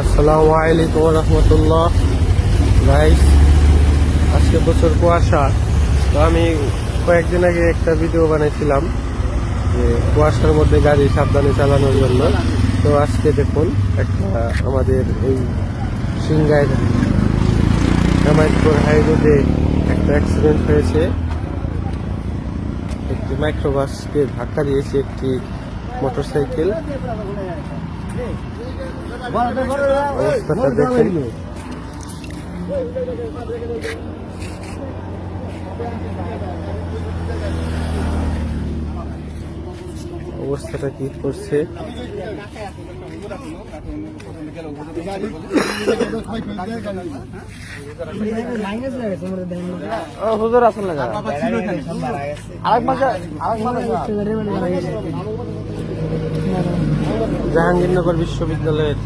আসসালামু আলাইকুম রহমতুল্লাহ। গাইস, আজকে প্রচুর কুয়াশা। তো আমি কয়েকদিন আগে একটা ভিডিও বানাইছিলাম যে কুয়াশার মধ্যে গাড়ি সাবধানে চালানোর জন্য। তো আজকে দেখুন একটা আমাদের এই সিংগাইর জামালপুর হাই রোডে একটা অ্যাক্সিডেন্ট হয়েছে। একটি মাইক্রোবাসকে ধাক্কা দিয়েছে একটি মোটরসাইকেল। অবস্থাটা দেখেন। অবস্থাটা কি করছে। জাহাঙ্গীরনগর বিশ্ববিদ্যালয়ের